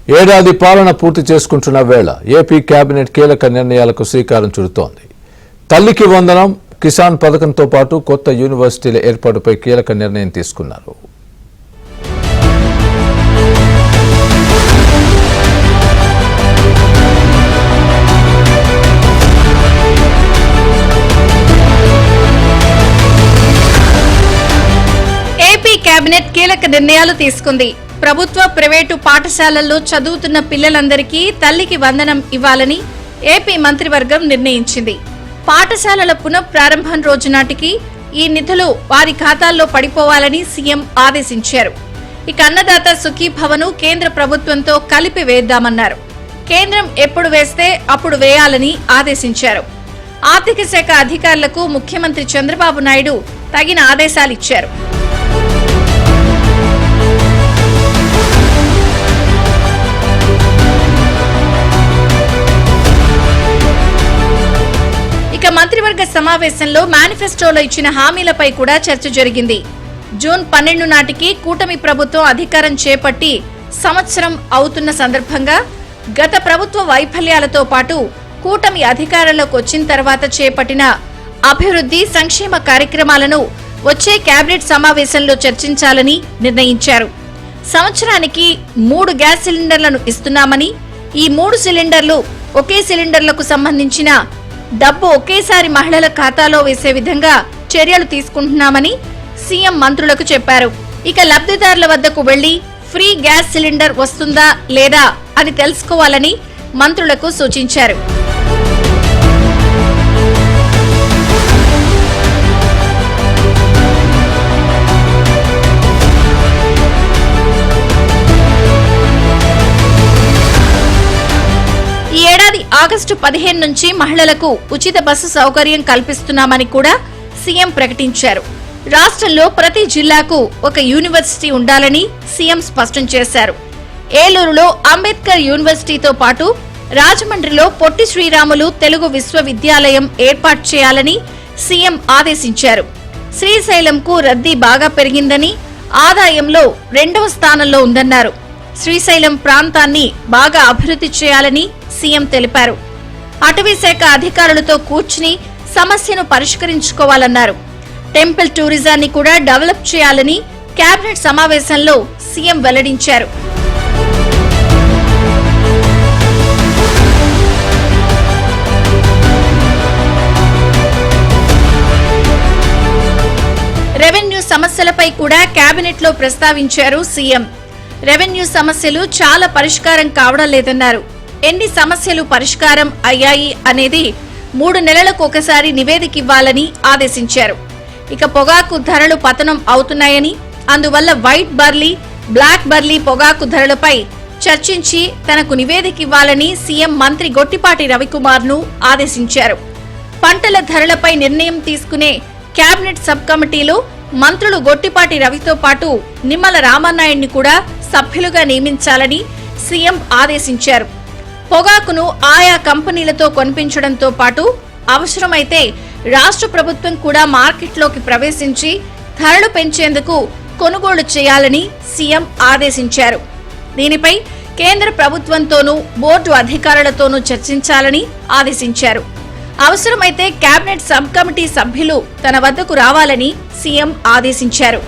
ఏడాది పాలన పూర్తి చేసుకుంటున్న వేళ ఏపీ కేబినెట్ కీలక నిర్ణయాలకు శ్రీకారం చుడుతోంది. తల్లికి వందనం, కిసాన్ పథకంతో పాటు కొత్త యూనివర్సిటీల ఏర్పాటుపై కీలక నిర్ణయం తీసుకున్నారు. ఏపీ కేబినెట్ కీలక నిర్ణయాలు తీసుకుంది. ప్రభుత్వ ప్రైవేటు పాఠశాలల్లో చదువుతున్న పిల్లలందరికీ తల్లికి వందనం ఇవ్వాలని ఏపీ మంత్రివర్గం నిర్ణయించింది. పాఠశాలల పునఃప్రారంభం రోజు నాటికి ఈ నిధులు వారి ఖాతాల్లో పడిపోవాలని సీఎం ఆదేశించారు. ఇక అన్నదాత సుఖీభవను కేంద్ర ప్రభుత్వంతో కలిపి వేద్దామన్నారు. కేంద్రం ఎప్పుడు వేస్తే అప్పుడు వేయాలని ఆదేశించారు. ఆర్థిక శాఖ అధికారులకు ముఖ్యమంత్రి చంద్రబాబు నాయుడు తగిన ఆదేశాలిచ్చారు. మంత్రివర్గ సమావేశంలో మేనిఫెస్టోలో ఇచ్చిన హామీలపై కూడా చర్చ జరిగింది. జూన్ 12 నాటికి కూటమి ప్రభుత్వం అధికారం చేపట్టి సంవత్సరం అవుతున్న సందర్భంగా గత ప్రభుత్వ వైఫల్యాలతో పాటు కూటమి అధికారంలోకి వచ్చిన తర్వాత చేపట్టిన అభివృద్ధి సంక్షేమ కార్యక్రమాలను వచ్చే కేబినెట్ సమావేశంలో చర్చించాలని నిర్ణయించారు. సంవత్సరానికి 3 గ్యాస్ సిలిండర్లను ఇస్తున్నామని, ఈ 3 సిలిండర్లు ఒకే సిలిండర్లకు సంబంధించిన డబ్బు ఒకేసారి మహిళల ఖాతాలో వేసే విధంగా చర్యలు తీసుకుంటున్నామని సీఎం మంత్రులకు చెప్పారు. ఇక లబ్ధిదారుల వద్దకు వెళ్లి ఫ్రీ గ్యాస్ సిలిండర్ వస్తుందా లేదా అని తెలుసుకోవాలని మంత్రులకు సూచించారు. ఈ ఏడాది ఆగస్టు 15 నుంచి మహిళలకు ఉచిత బస్సు సౌకర్యం కల్పిస్తున్నామని కూడా సీఎం ప్రకటించారు. రాష్ట్రంలో ప్రతి జిల్లాకు ఒక యూనివర్సిటీ ఉండాలని సీఎం స్పష్టం చేశారు. ఏలూరులో అంబేద్కర్ యూనివర్సిటీతో పాటు రాజమండ్రిలో పొట్టి శ్రీరాములు తెలుగు విశ్వవిద్యాలయం ఏర్పాటు చేయాలని సీఎం ఆదేశించారు. శ్రీశైలంకు రద్దీ బాగా పెరిగిందని, ఆదాయంలో 2వ స్థానంలో ఉందన్నారు. శ్రీశైలం ప్రాంతాన్ని బాగా అభివృద్ధి చేయాలని సీఎం తెలిపారు. అటవీ శాఖ అధికారులతో కూర్చుని సమస్యను పరిష్కరించుకోవాలన్నారు. టెంపుల్ టూరిజాన్ని కూడా డెవలప్ చేయాలని కేబినెట్ సమావేశంలో సీఎం వెల్లడించారు. రెవెన్యూ సమస్యలపై కూడా కేబినెట్ లో ప్రస్తావించారు సీఎం. రెవెన్యూ సమస్యలు చాలా పరిష్కారం కావడం లేదన్నారు. ఎన్ని సమస్యలు పరిష్కారం అయ్యాయి అనేది 3 నెలలకు ఒకసారి నివేదిక ఇవ్వాలని ఆదేశించారు. ఇక పొగాకు ధరలు పతనం అవుతున్నాయని, అందువల్ల వైట్ బర్లీ, బ్లాక్ బర్లీ పొగాకు ధరలపై చర్చించి తనకు నివేదిక ఇవ్వాలని సీఎం మంత్రి గొట్టిపాటి రవికుమార్ ను ఆదేశించారు. పంటల ధరలపై నిర్ణయం తీసుకునే కేబినెట్ సబ్ కమిటీలో మంత్రులు గొట్టిపాటి రవితో పాటు నిమ్మల రామనాయుడిని కూడా సభ్యులుగా నియమించాలని సీఎం ఆదేశించారు. పొగాకును ఆయా కంపెనీలతో కొనిపించడంతో పాటు అవసరమైతే రాష్ట్ర ప్రభుత్వం కూడా మార్కెట్లోకి ప్రవేశించి ధరలు పెంచేందుకు కొనుగోలు చేయాలని సీఎం ఆదేశించారు. దీనిపై కేంద్ర ప్రభుత్వంతోనూ బోర్డు అధికారులతోనూ చర్చించాలని ఆదేశించారు. అవసరమైతే కేబినెట్ సబ్ కమిటీ సభ్యులు తన వద్దకు రావాలని సీఎం ఆదేశించారు.